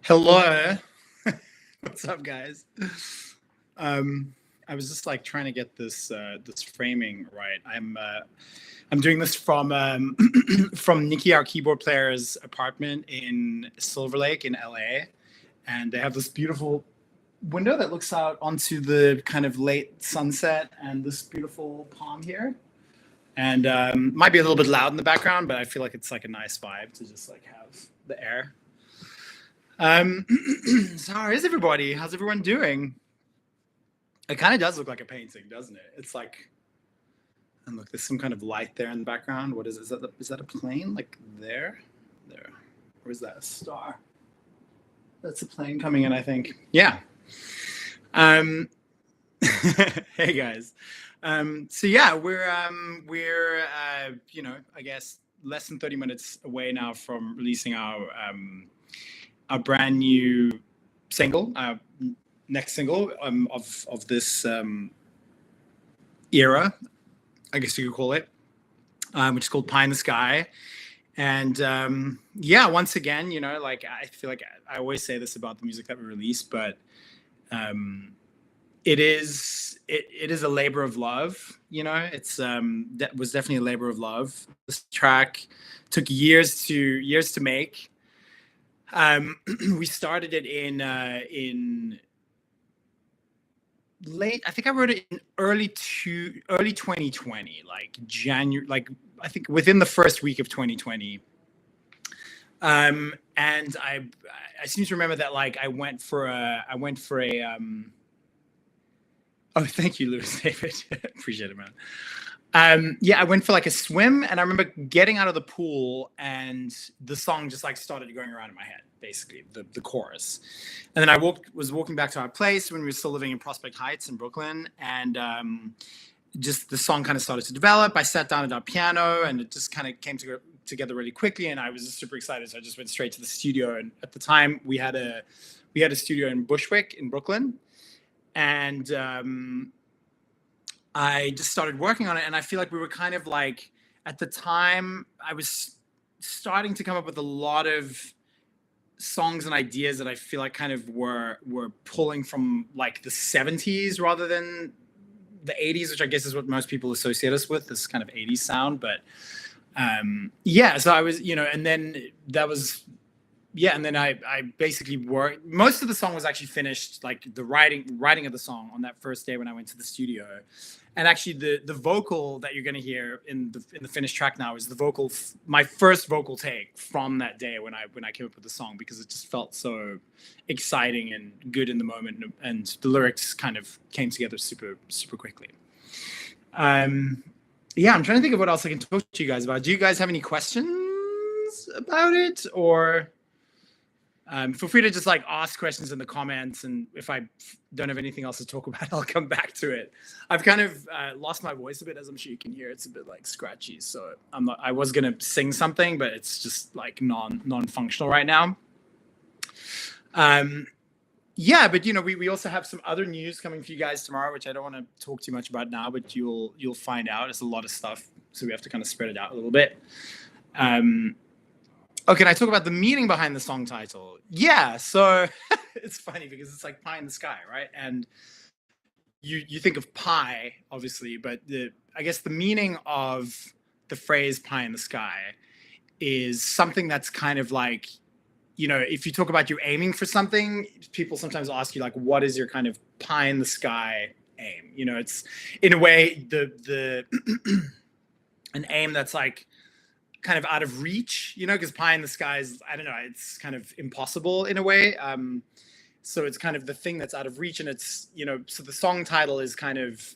Hello. What's up, guys? Um, I was just like trying to get this framing right. I'm doing this from from Nikki, our keyboard player's apartment in Silver Lake in LA, and they have this beautiful window that looks out onto the kind of late sunset and this beautiful palm here. And might be a little bit loud in the background, but I feel like it's like a nice vibe to just like have the air. So how is everybody? How's everyone doing? It kind of does look like a painting, doesn't it? It's like, and look, there's some kind of light there in the background. What is it? Is that a plane? Like there? There. Or is that a star? That's a plane coming in, I think. Yeah. Hey guys. So yeah, we're you know, I guess less than 30 minutes away now from releasing our brand new single, next single of this era, I guess you could call it, which is called Pie in the Sky. And yeah, once again, you know, like I feel like I always say this about the music that we release, but it is a labor of love, you know. It's that was definitely a labor of love. This track took years to make. We started it in late. I think I wrote it in early 2020, like January, like I think within the first week of 2020. And I seem to remember that like I went for a oh, thank you, Lewis David. Appreciate it, man. Yeah, I went for like a swim, and I remember getting out of the pool, and the song just like started going around in my head, basically the chorus. And then I was walking back to our place when we were still living in Prospect Heights in Brooklyn, and just the song kind of started to develop. I sat down at our piano, and it just kind of came together really quickly, and I was just super excited. So I just went straight to the studio. And at the time, we had a studio in Bushwick in Brooklyn, and I just started working on it, and I feel like we were kind of like, at the time, I was starting to come up with a lot of songs and ideas that I feel like kind of were pulling from like the 70s rather than the 80s, which I guess is what most people associate us with, this kind of 80s sound. But yeah, so I was, you know, and then that was, yeah, and then I basically worked. Most of the song was actually finished, like the writing of the song on that first day when I went to the studio. And actually, the vocal that you're gonna hear in the finished track now is the vocal, my first vocal take from that day when I came up with the song, because it just felt so exciting and good in the moment, and the lyrics kind of came together super quickly. Yeah, I'm trying to think of what else I can talk to you guys about. Do you guys have any questions about it, or? Feel free to just like ask questions in the comments, and if I don't have anything else to talk about, I'll come back to it. I've kind of lost my voice a bit, as I'm sure you can hear. It's a bit like scratchy, so I was gonna sing something, but it's just like non-functional right now. Yeah, but you know, we also have some other news coming for you guys tomorrow, which I don't want to talk too much about now, but you'll find out. It's a lot of stuff, so we have to kind of spread it out a little bit. Oh, can I talk about the meaning behind the song title? Yeah, so it's funny because it's like pie in the sky, right? And you think of pie, obviously, but I guess the meaning of the phrase pie in the sky is something that's kind of like, you know, if you talk about you aiming for something, people sometimes ask you like, what is your kind of pie in the sky aim? You know, it's in a way the an aim that's like kind of out of reach, you know, because pie in the sky is, I don't know, it's kind of impossible in a way. So it's kind of the thing that's out of reach, and it's, you know, so the song title is kind of,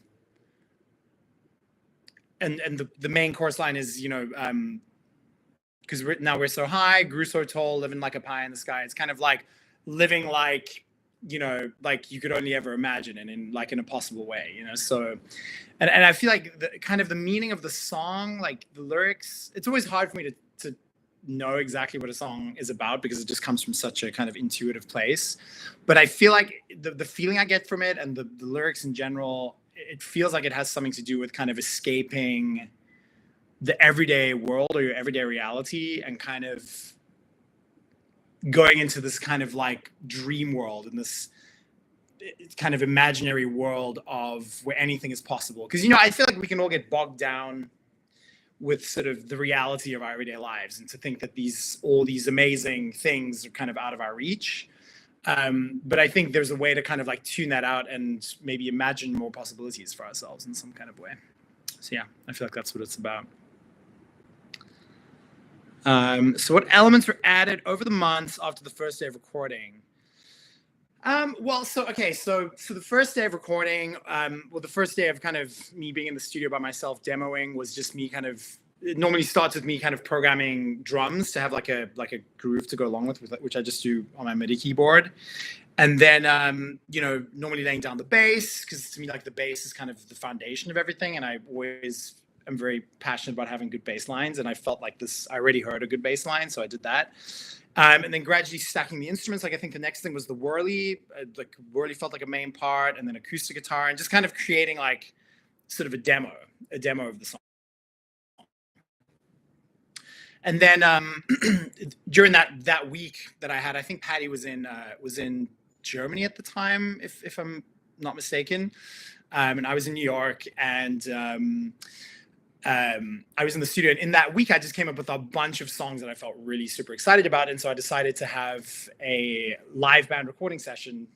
and the main chorus line is, you know, because now we're so high, grew so tall, living like a pie in the sky. It's kind of like living like, you know, like you could only ever imagine, and in like an impossible way, you know. So and I feel like the kind of the meaning of the song, like the lyrics, it's always hard for me to know exactly what a song is about, because it just comes from such a kind of intuitive place. But I feel like the feeling I get from it, and the lyrics in general, it feels like it has something to do with kind of escaping the everyday world or your everyday reality, and kind of going into this kind of like dream world and this kind of imaginary world of where anything is possible. Because, you know, I feel like we can all get bogged down with sort of the reality of our everyday lives, and to think that all these amazing things are kind of out of our reach. But I think there's a way to kind of like tune that out and maybe imagine more possibilities for ourselves in some kind of way. So yeah, I feel like that's what it's about. So what elements were added over the months after the first day of recording? Well, so the first day of recording, the first day of kind of me being in the studio by myself demoing was just me kind of, it normally starts with me kind of programming drums to have like a groove to go along with, which I just do on my MIDI keyboard. And then, you know, normally laying down the bass, because to me, like the bass is kind of the foundation of everything. And I am very passionate about having good bass lines. And I felt like I already heard a good bass line, so I did that. And then gradually stacking the instruments. Like I think the next thing was the whirly. Like whirly felt like a main part, and then acoustic guitar, and just kind of creating like sort of a demo of the song. And then during that week that I had, I think Patty was in Germany at the time, if I'm not mistaken, and I was in New York, and I was in the studio, and in that week I just came up with a bunch of songs that I felt really super excited about. And so I decided to have a live band recording session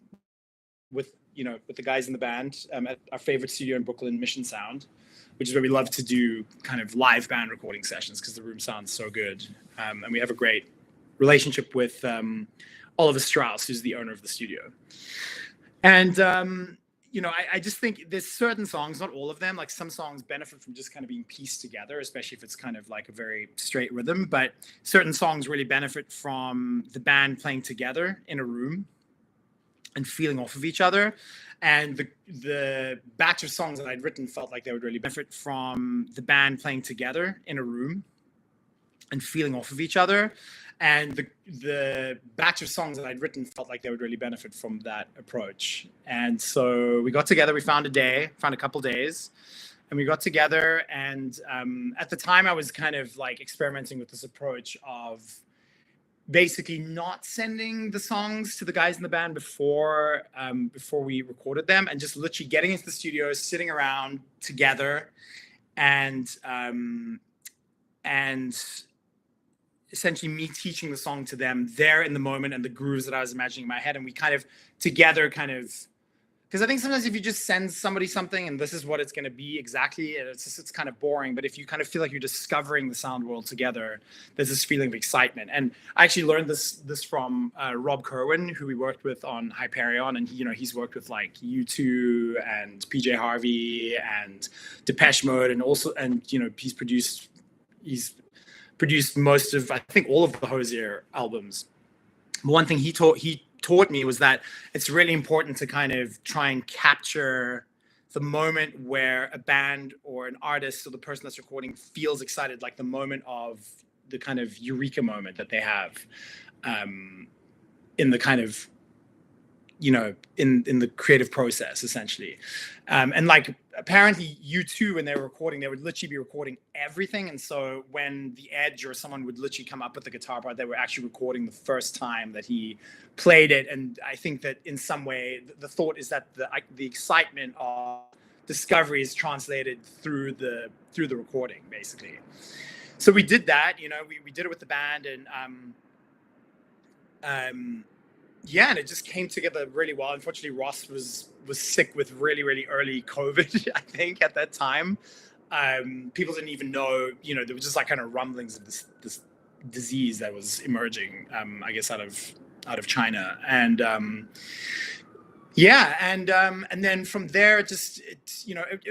with the guys in the band at our favorite studio in Brooklyn, Mission Sound, which is where we love to do kind of live band recording sessions because the room sounds so good. And we have a great relationship with Oliver Strauss, who's the owner of the studio. And I just think there's certain songs, not all of them, like some songs benefit from just kind of being pieced together, especially if it's kind of like a very straight rhythm. But certain songs really benefit from the band playing together in a room and feeling off of each other. And the batch of songs that I'd written felt like they would really benefit from the band playing together in a room and feeling off of each other. And the batch of songs that I'd written felt like they would really benefit from that approach. And so we got together, we found a couple days, and we got together. And at the time I was kind of like experimenting with this approach of basically not sending the songs to the guys in the band before we recorded them, and just literally getting into the studio, sitting around together, and essentially me teaching the song to them there in the moment and the grooves that I was imagining in my head. And we kind of together because I think sometimes if you just send somebody something and this is what it's going to be exactly, it's kind of boring. But if you kind of feel like you're discovering the sound world together, there's this feeling of excitement. And I actually learned this from Rob Kerwin, who we worked with on Hyperion. And he's worked with like U2 and PJ Harvey and Depeche Mode, and he's produced most of, I think, all of the Hozier albums. One thing he taught me was that it's really important to kind of try and capture the moment where a band or an artist or the person that's recording feels excited, like the moment of the kind of eureka moment that they have in the kind of, in the creative process, essentially. And like, apparently U2, when they were recording, they would literally be recording everything. And so when The Edge or someone would literally come up with the guitar part, they were actually recording the first time that he played it. And I think that in some way, the thought is that the excitement of discovery is translated through the recording, basically. So we did that, we did it with the band, and and it just came together really well. Unfortunately, Ross was sick with really, really early COVID, I think, at that time. People didn't even know, there was just like kind of rumblings of this disease that was emerging, I guess, out of China. And and then from there, it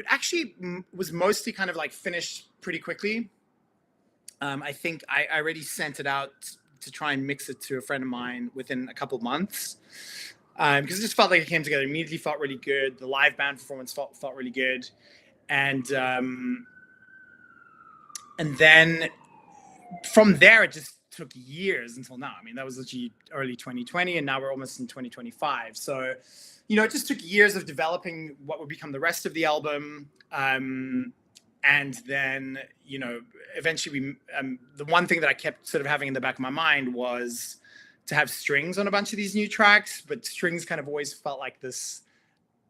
actually was mostly kind of like finished pretty quickly. I think I already sent it out to try and mix it to a friend of mine within a couple of months, because it just felt like it came together immediately. Felt really good. The live band performance felt really good, and then from there it just took years until now. I mean, that was literally early 2020, and now we're almost in 2025. So, it just took years of developing what would become the rest of the album. And then, eventually the one thing that I kept sort of having in the back of my mind was to have strings on a bunch of these new tracks, but strings kind of always felt like this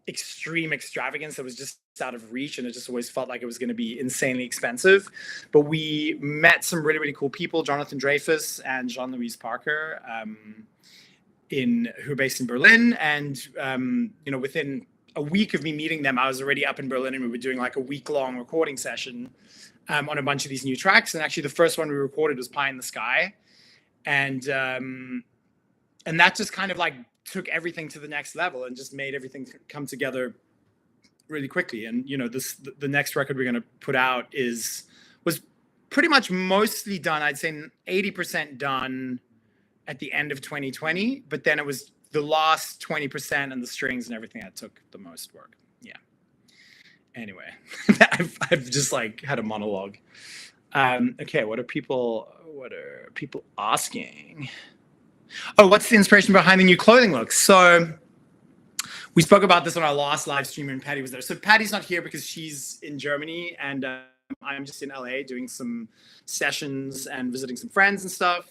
extreme extravagance that was just out of reach, and it just always felt like it was going to be insanely expensive. But we met some really, really cool people, Jonathan Dreyfus and Jean-Louise Parker, who are based in Berlin. And within a week of me meeting them, I was already up in Berlin, and we were doing like a week-long recording session on a bunch of these new tracks. And actually the first one we recorded was Pie in the Sky. And that just kind of like took everything to the next level and just made everything come together really quickly. And the next record we're going to put out was pretty much mostly done. I'd say 80% done at the end of 2020, but then it was the last 20% and the strings and everything that took the most work. Yeah. Anyway, I've just like had a monologue. Okay, what are people asking? Oh, what's the inspiration behind the new clothing look? So we spoke about this on our last live stream and Patty was there. So Patty's not here because she's in Germany, and I'm just in LA doing some sessions and visiting some friends and stuff.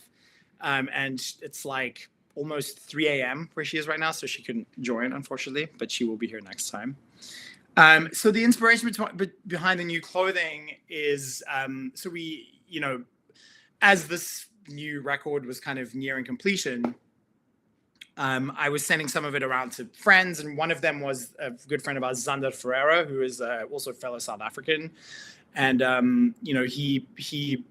And it's like almost 3 a.m. where she is right now, so she couldn't join, unfortunately, but she will be here next time. So the inspiration behind the new clothing is, so we, as this new record was kind of nearing completion, I was sending some of it around to friends, and one of them was a good friend of ours, Zander Ferreira, who is also a fellow South African. And, he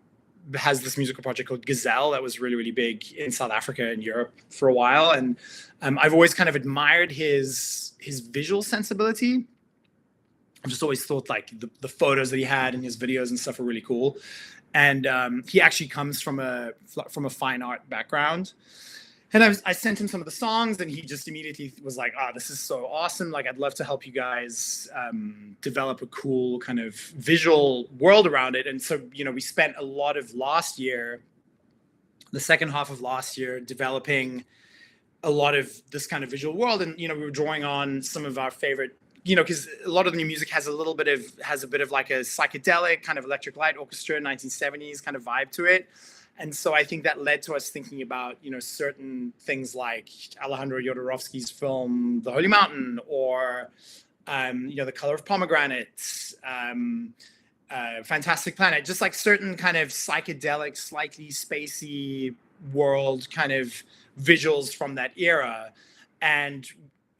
has this musical project called Gazelle that was really, really big in South Africa and Europe for a while. And I've always kind of admired his visual sensibility. I've just always thought like the photos that he had in his videos and stuff were really cool. And he actually comes from a fine art background. And I sent him some of the songs, and he just immediately was like, this is so awesome. Like, I'd love to help you guys develop a cool kind of visual world around it. And so, we spent a lot of last year, the second half of last year, developing a lot of this kind of visual world. And, we were drawing on some of our favorite, because a lot of the new music has a bit of like a psychedelic kind of electric light orchestra, 1970s kind of vibe to it. And so I think that led to us thinking about, certain things like Alejandro Jodorowsky's film, The Holy Mountain, or, The Color of Pomegranates, Fantastic Planet, just like certain kind of psychedelic, slightly spacey world kind of visuals from that era. And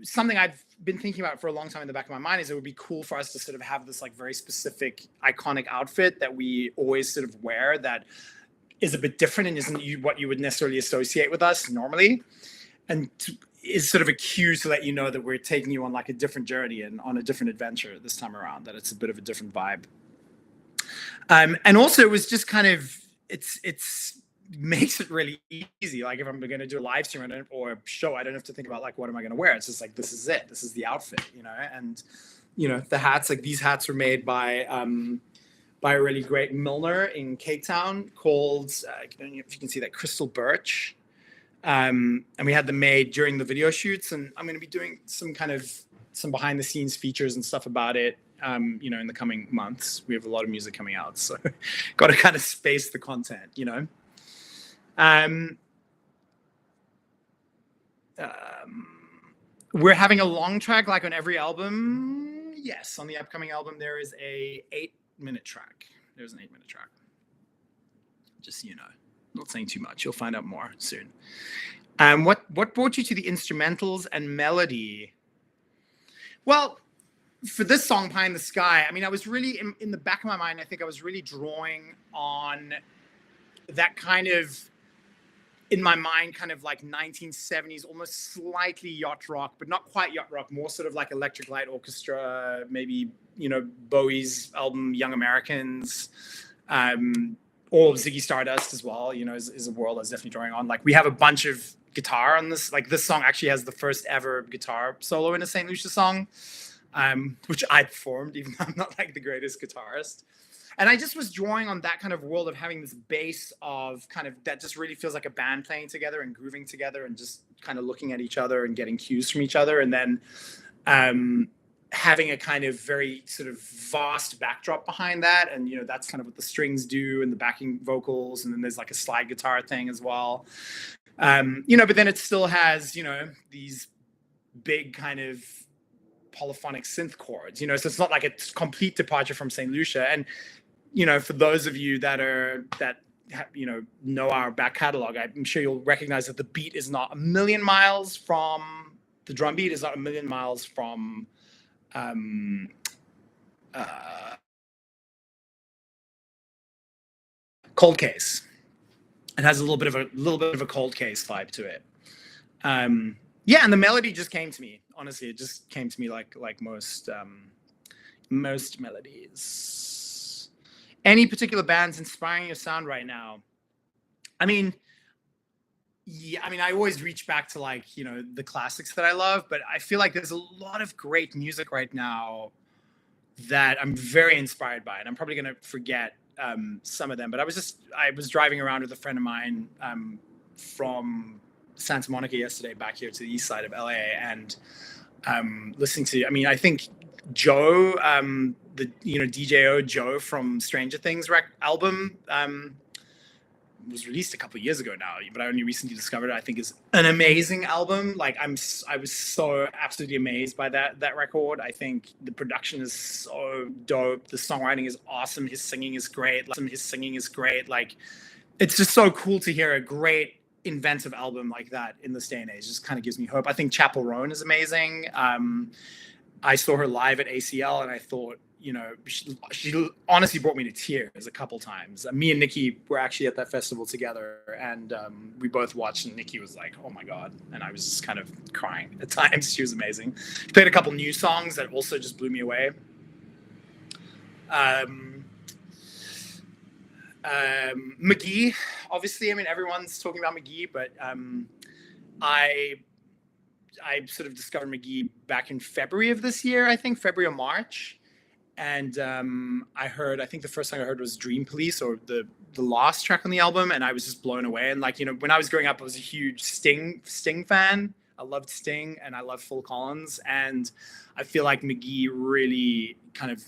something I've been thinking about for a long time in the back of my mind is it would be cool for us to sort of have this like very specific iconic outfit that we always sort of wear that is a bit different and isn't what you would necessarily associate with us normally, and is sort of a cue to let you know that we're taking you on like a different journey and on a different adventure this time around, that it's a bit of a different vibe. And also it was just kind of, it's makes it really easy. Like if I'm going to do a live stream or a show, I don't have to think about like, what am I going to wear? It's just like, this is it. This is the outfit, and, the hats, like these hats were made by a really great milliner in Cape Town called, I don't know if you can see that, Crystal Birch. And we had them made during the video shoots, and I'm going to be doing some behind the scenes features and stuff about it, in the coming months. We have a lot of music coming out, so got to kind of space the content, we're having a long track like on every album. Yes, on the upcoming album there is a 8-minute track. There's an 8-minute track. Just not saying too much. You'll find out more soon. What brought you to the instrumentals and melody? Well, for this song, Pie in the Sky, I mean, I was really in the back of my mind. I think I was really drawing on that kind of, in my mind, kind of like 1970s, almost slightly yacht rock, but not quite yacht rock, more sort of like electric light orchestra, maybe, Bowie's album, Young Americans, or Ziggy Stardust as well, is a world I was definitely drawing on. Like we have a bunch of guitar on this, like this song actually has the first ever guitar solo in a St. Lucia song, which I performed, even though I'm not like the greatest guitarist. And I just was drawing on that kind of world of having this base of kind of that just really feels like a band playing together and grooving together and just kind of looking at each other and getting cues from each other. And then having a kind of very sort of vast backdrop behind that. And, that's kind of what the strings do and the backing vocals. And then there's like a slide guitar thing as well. But then it still has, these big kind of polyphonic synth chords, so it's not like a complete departure from St. Lucia. And, for those of you that know our back catalog, I'm sure you'll recognize that the beat is not a million miles from, the drum beat is not a million miles from Cold Case. It has a little bit of a Cold Case vibe to it. And the melody just came to me. Honestly, it just came to me like most melodies. Any particular bands inspiring your sound right now? I always reach back to the classics that I love, but I feel like there's a lot of great music right now that I'm very inspired by, and I'm probably gonna forget some of them. But I was driving around with a friend of mine from Santa Monica yesterday back here to the east side of LA, and listening to, I think Joe, DJO Joe from Stranger Things album was released a couple of years ago now, but I only recently discovered it. I think is an amazing album. I was so absolutely amazed by that record. I think the production is so dope. The songwriting is awesome. His singing is great. It's just so cool to hear a great inventive album like that in this day and age. Just kind of gives me hope. I think Chapel Roan is amazing. I saw her live at ACL, and I thought, she honestly brought me to tears a couple times. Me and Nikki were actually at that festival together, and we both watched, and Nikki was like, oh my God. And I was just kind of crying at times. She was amazing. She played a couple new songs that also just blew me away. McGee, obviously, everyone's talking about McGee, but I sort of discovered McGee back in February of this year, I think February or March. And I think the first song I heard was Dream Police, or the last track on the album, and I was just blown away. And when I was growing up, I was a huge Sting fan. I loved Sting, and I loved Phil Collins, and I feel like McGee really kind of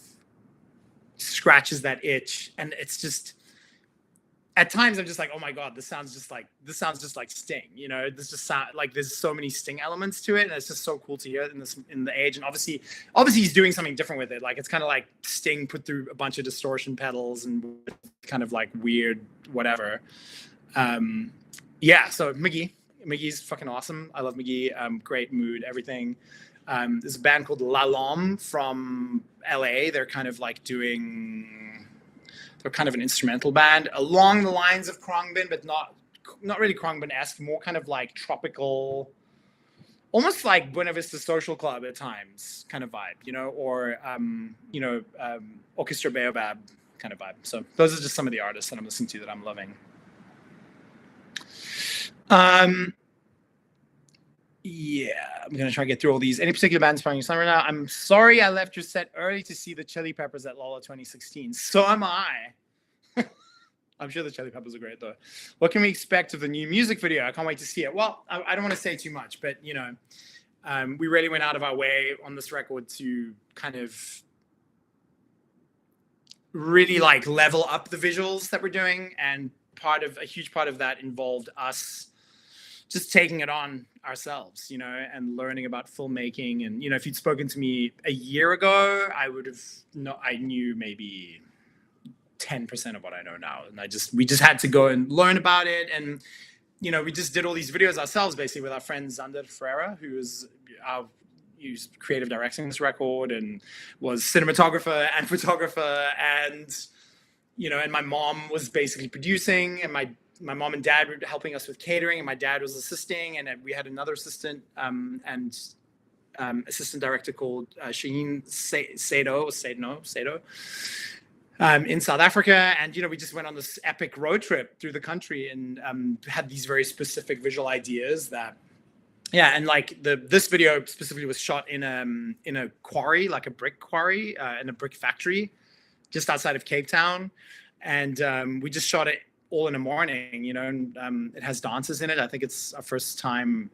scratches that itch. And it's just, at times I'm just like, oh my God, this sounds just like Sting, this just sound like there's so many Sting elements to it, and it's just so cool to hear in the age. And obviously he's doing something different with it. It's kind of like Sting put through a bunch of distortion pedals and kind of weird whatever. So McGee's fucking awesome. I love McGee. Great mood, everything. There's a band called La Lome from LA. They're kind of they're kind of an instrumental band along the lines of Khruangbin, but not really Khruangbin-esque, more kind of tropical, almost like Buena Vista Social Club at times kind of vibe, or Orchestra Baobab kind of vibe. So those are just some of the artists that I'm listening to that I'm loving. I'm going to try to get through all these. Any particular bands inspiring you right now? I'm sorry I left your set early to see the Chili Peppers at Lolla 2016. So am I. I'm sure the Chili Peppers are great, though. What can we expect of the new music video? I can't wait to see it. Well, I don't want to say too much, but, we really went out of our way on this record to kind of really level up the visuals that we're doing. And a huge part of that involved us just taking it on ourselves, and learning about filmmaking. And, if you'd spoken to me a year ago, I knew maybe 10% of what I know now. And we just had to go and learn about it. And, we just did all these videos ourselves, basically, with our friend Zander Ferreira, who's creative directing this record and was cinematographer and photographer. And, and my mom was basically producing, and my mom and dad were helping us with catering, and my dad was assisting, and we had another assistant and assistant director called Shaheen Sado in South Africa. And, we just went on this epic road trip through the country and had these very specific visual ideas that, and this video specifically was shot in a quarry, like a brick quarry, in a brick factory just outside of Cape Town. And we just shot it all in the morning, and it has dancers in it. I think it's our first time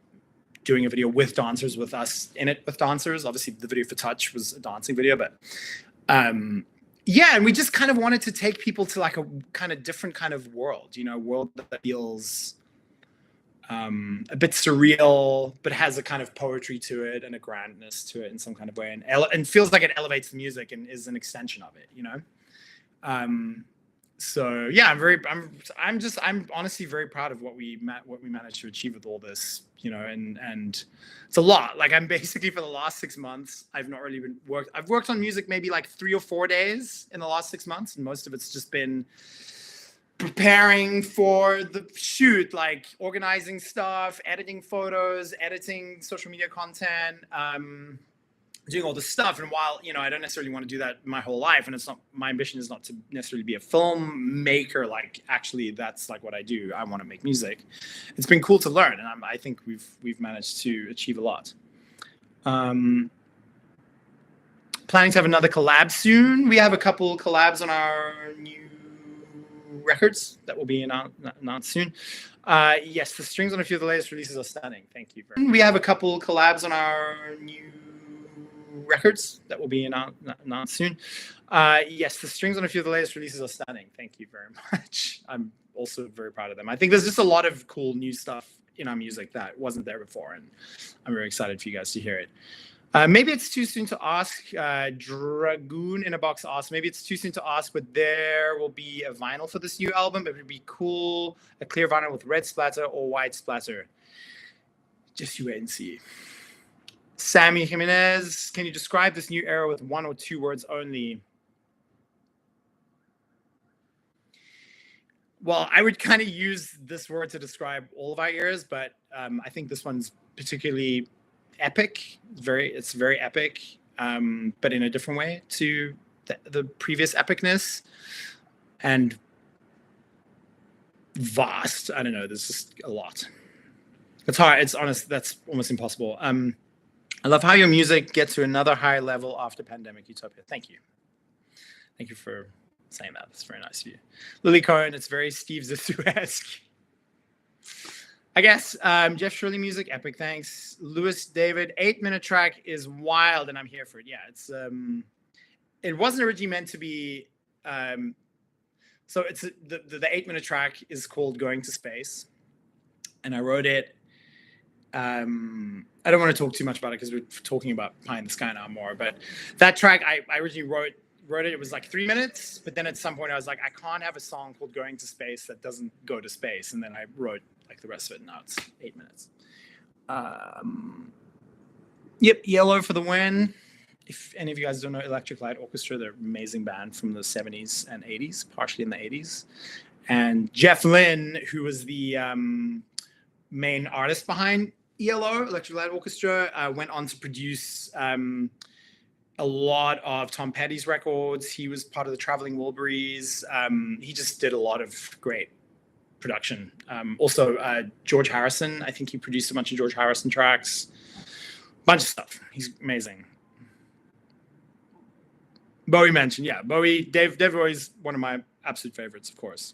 doing a video with dancers, with us in it with dancers. Obviously, the video for Touch was a dancing video, but and we just kind of wanted to take people to a kind of different kind of world, a world that feels a bit surreal, but has a kind of poetry to it and a grandness to it in some kind of way, and feels like it elevates the music and is an extension of it, you know. So yeah, I'm honestly very proud of what we managed to achieve with all this, you know, and it's a lot. Like, I'm basically, for the last 6 months, I've not really I've worked on music maybe like 3 or 4 days in the last 6 months, and most of it's just been preparing for the shoot, like organizing stuff, editing photos, editing social media content, doing all this stuff. And while, you know, I don't necessarily want to do that my whole life, and it's not, my ambition is not to necessarily be a filmmaker, like, actually that's like what I do. I want to make music. It's been cool to learn, and I think we've managed to achieve a lot. Planning to have another collab soon. We have a couple collabs on our new records that will be announced soon. Yes, the strings on a few of the latest releases are stunning. Thank you very much. We have a couple collabs on our new records that will be announced soon. Yes, the strings on a few of the latest releases are stunning. Thank you very much. I'm also very proud of them. I think there's just a lot of cool new stuff in our music that wasn't there before, and I'm very excited for you guys to hear it. Maybe it's too soon to ask. Dragoon in a box asks, maybe it's too soon to ask, but there will be a vinyl for this new album. It would be cool, a clear vinyl with red splatter or white splatter. Just you wait and see. Sammy Jimenez, can you describe this new era with 1 or 2 words only? Well, I would kind of use this word to describe all of our eras, but I think this one's particularly epic. It's very epic, but in a different way to the previous epicness, and vast. I don't know. There's just a lot. It's hard. It's honest. That's almost impossible. I love how your music gets to another high level after pandemic utopia. Thank you. Thank you for saying that. That's very nice of you. Lily Cohen, it's very Steve Zissou-esque. I guess. Jeff Shirley music, epic, thanks. Lewis David, 8-minute track is wild, and I'm here for it. Yeah, it's it wasn't originally meant to be. So it's the 8-minute track is called Going to Space, and I wrote it. I don't want to talk too much about it because we're talking about Pie in the Sky now more, but that track I originally wrote it. It was like 3 minutes, but then at some point I was like, I can't have a song called Going to Space that doesn't go to space, and then I wrote like the rest of it. Now it's 8 minutes. Yep, Yellow for the win. If any of you guys don't know Electric Light Orchestra, they're an amazing band from the 70s and 80s, partially in the 80s. And Jeff Lynne, who was the main artist behind ELO, Electric Light Orchestra, went on to produce a lot of Tom Petty's records. He was part of the Traveling Wilburys. He just did a lot of great production. Also, George Harrison, I think he produced a bunch of George Harrison tracks. Bunch of stuff. He's amazing. Bowie mentioned, yeah. Bowie, Dave Bowie's one of my absolute favorites, of course.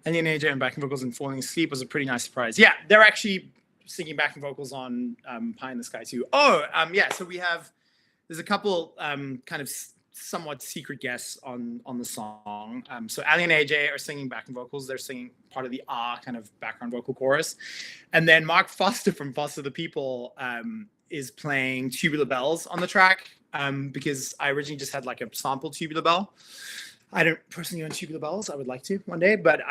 And then AJ and backing vocals and Falling Asleep was a pretty nice surprise. Yeah, they're actually singing backing vocals on Pie in the Sky too. Oh, yeah, so there's a couple kind of somewhat secret guests on the song. So Ali and AJ are singing backing vocals. They're singing part of the kind of background vocal chorus. And then Mark Foster from Foster the People is playing Tubular Bells on the track because I originally just had like a sample Tubular Bell. I don't personally own Tubular Bells. I would like to one day, but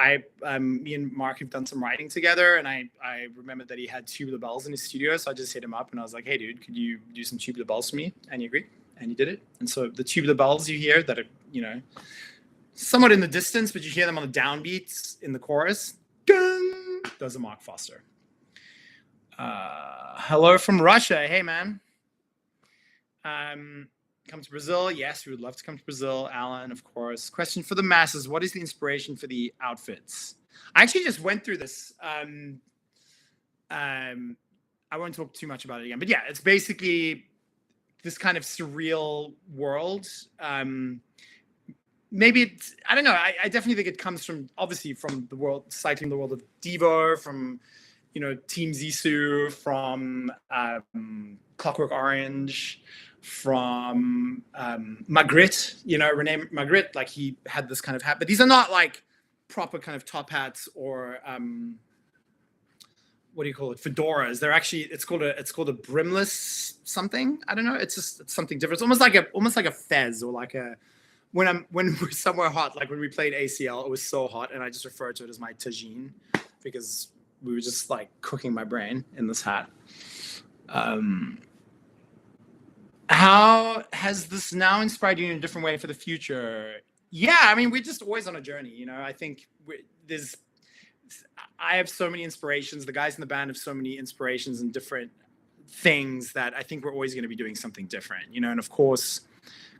me and Mark have done some writing together, and I remembered that he had Tubular Bells in his studio, so I just hit him up and I was like, hey dude, could you do some Tubular Bells for me? And he agreed, and he did it. And so the Tubular Bells you hear that are, you know, somewhat in the distance, but you hear them on the downbeats in the chorus. Dun! Those are Mark Foster. Hello from Russia. Hey man. Come to Brazil? Yes, we would love to come to Brazil. Alan, of course. Question for the masses. What is the inspiration for the outfits? I actually just went through this. I won't talk too much about it again. But yeah, it's basically this kind of surreal world. Maybe it's, I don't know. I definitely think it comes from, obviously, from the world, slightly in the world of Devo, from, you know, Team Zissou, from Clockwork Orange, from Magritte, you know, Rene Magritte, like he had this kind of hat, but these are not like proper kind of top hats or what do you call it? Fedoras. They're actually, it's called a brimless something. I don't know. It's something different. It's almost like a fez, or like a, when we're somewhere hot, like when we played ACL, it was so hot, and I just refer to it as my tagine, because we were just like cooking my brain in this hat. How has this now inspired you in a different way for the future? Yeah, I mean, we're just always on a journey, you know. I think I have so many inspirations. The guys in the band have so many inspirations and different things, that I think we're always going to be doing something different, you know. And of course,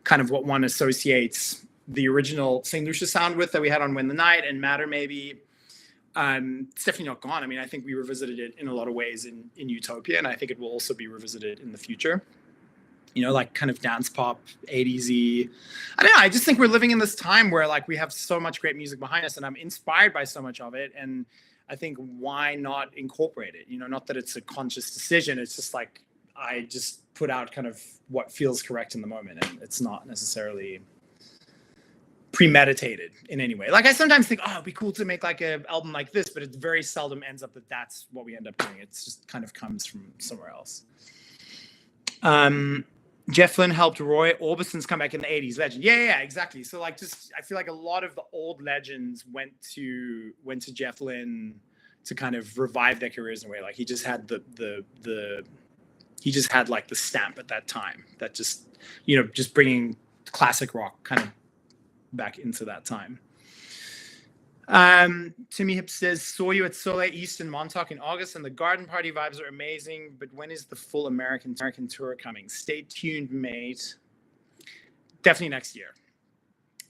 kind of what one associates the original St. Lucia sound with, that we had on Win the Night and Matter, maybe, it's definitely not gone. I mean, I think we revisited it in a lot of ways in Utopia, and I think it will also be revisited in the future. You know, like kind of dance pop, 80s-y. I don't know, I just think we're living in this time where like we have so much great music behind us, and I'm inspired by so much of it. And I think, why not incorporate it? You know, not that it's a conscious decision. It's just like, I just put out kind of what feels correct in the moment, and it's not necessarily premeditated in any way. Like, I sometimes think, oh, it'd be cool to make like an album like this, but it very seldom ends up that that's what we end up doing. It's just kind of comes from somewhere else. Jeff Lynne helped Roy Orbison's come back in the 80s. Legend. Yeah, exactly. So like, just, I feel like a lot of the old legends went to Jeff Lynne to kind of revive their careers in a way. Like, he just had he just had like the stamp at that time, that just, you know, just bringing classic rock kind of back into that time. Timmy Hip says, saw you at Soleil East in Montauk in August, and the garden party vibes are amazing, but when is the full American tour coming? Stay tuned, mate. Definitely next year.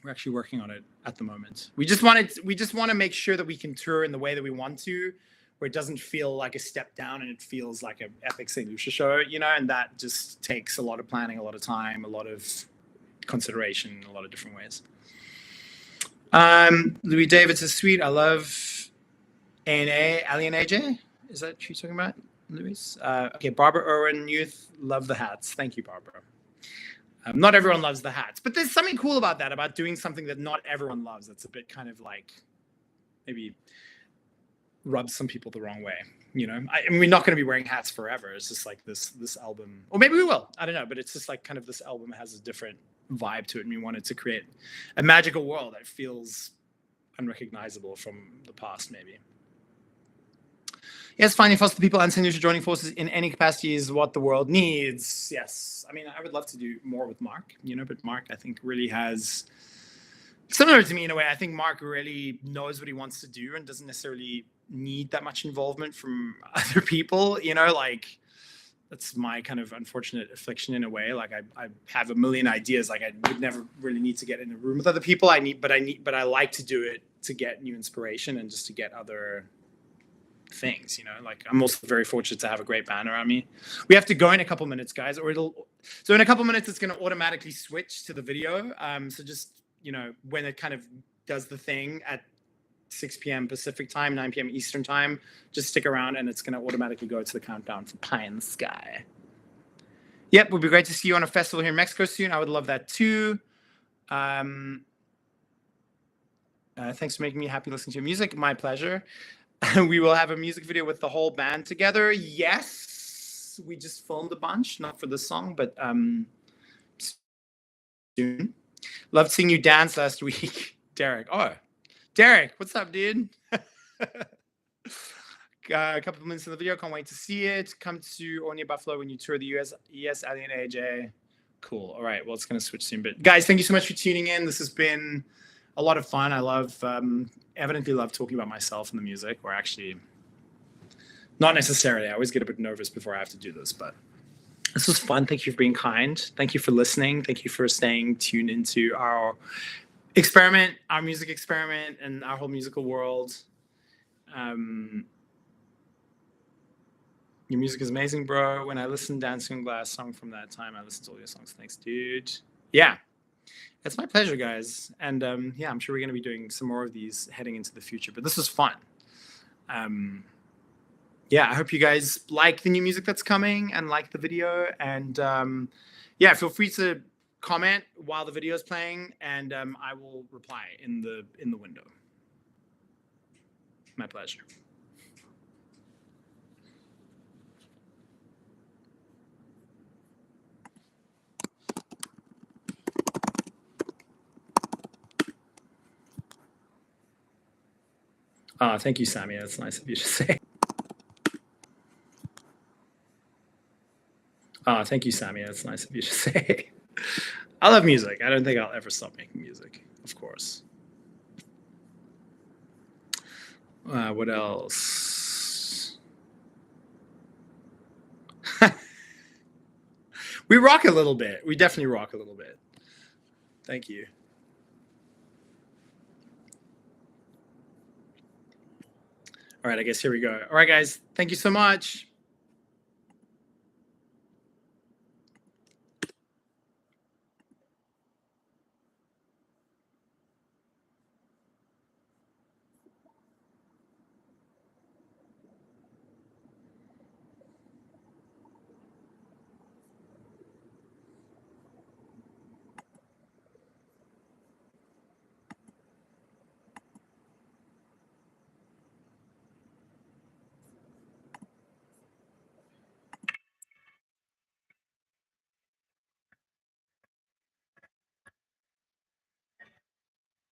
We're actually working on it at the moment. We just want to make sure that we can tour in the way that we want to, where it doesn't feel like a step down and it feels like an epic St. Lucia show, you know, and that just takes a lot of planning, a lot of time, a lot of consideration in a lot of different ways. Louis David says, sweet, I love A&A, Ali and AJ. Is that who you're talking about, Louis? Okay, Barbara Irwin, youth, love the hats. Thank you, Barbara. Not everyone loves the hats, but there's something cool about that, about doing something that not everyone loves. That's a bit kind of like, maybe rubs some people the wrong way, you know? I mean, we're not going to be wearing hats forever. It's just like this album, or maybe we will, I don't know, but it's just like kind of this album has a different vibe to it, and we wanted to create a magical world that feels unrecognizable from the past, maybe. Yes, finding foster people and St. Lucia joining forces in any capacity is what the world needs. Yes, I mean, I would love to do more with Mark, you know, but Mark, I think, really has, similar to me in a way, I think Mark really knows what he wants to do and doesn't necessarily need that much involvement from other people, you know, like, that's my kind of unfortunate affliction in a way. Like, I have a million ideas. Like, I would never really need to get in a room with other people. But I like to do it to get new inspiration and just to get other things, you know. Like, I'm also very fortunate to have a great band around me. We have to go in a couple minutes, guys, so in a couple minutes it's going to automatically switch to the video. So just, you know, when it kind of does the thing at 6 p.m. Pacific time, 9 p.m. Eastern time, just stick around and it's going to automatically go to the countdown for Pie in the Sky. Yep, it would be great to see you on a festival here in Mexico soon. I would love that too. Thanks for making me happy listening to your music. My pleasure. We will have a music video with the whole band together. Yes, we just filmed a bunch, not for this song, but soon. Loved seeing you dance last week, Derek. Oh, Derek, what's up, dude? A couple of minutes in the video. Can't wait to see it. Come to Onya Buffalo when you tour the US. Yes, Ali and AJ. Cool. All right. Well, it's going to switch soon. But guys, thank you so much for tuning in. This has been a lot of fun. I evidently love talking about myself and the music, or actually not necessarily. I always get a bit nervous before I have to do this, but this was fun. Thank you for being kind. Thank you for listening. Thank you for staying tuned into our experiment, our music experiment, and our whole musical world. Your music is amazing, bro. When I listened to Dancing on Glass song from that time, I listened to all your songs. Thanks, dude. Yeah, it's my pleasure, guys. And yeah, I'm sure we're going to be doing some more of these heading into the future, but this was fun. Yeah, I hope you guys like the new music that's coming and like the video. And yeah, feel free to comment while the video is playing, and I will reply in the window. My pleasure. Thank you, Sammy. That's nice of you to say. Thank you, Sammy. That's nice of you to say. I love music. I don't think I'll ever stop making music, of course. What else? We rock a little bit. We definitely rock a little bit. Thank you. All right, I guess here we go. All right, guys. Thank you so much.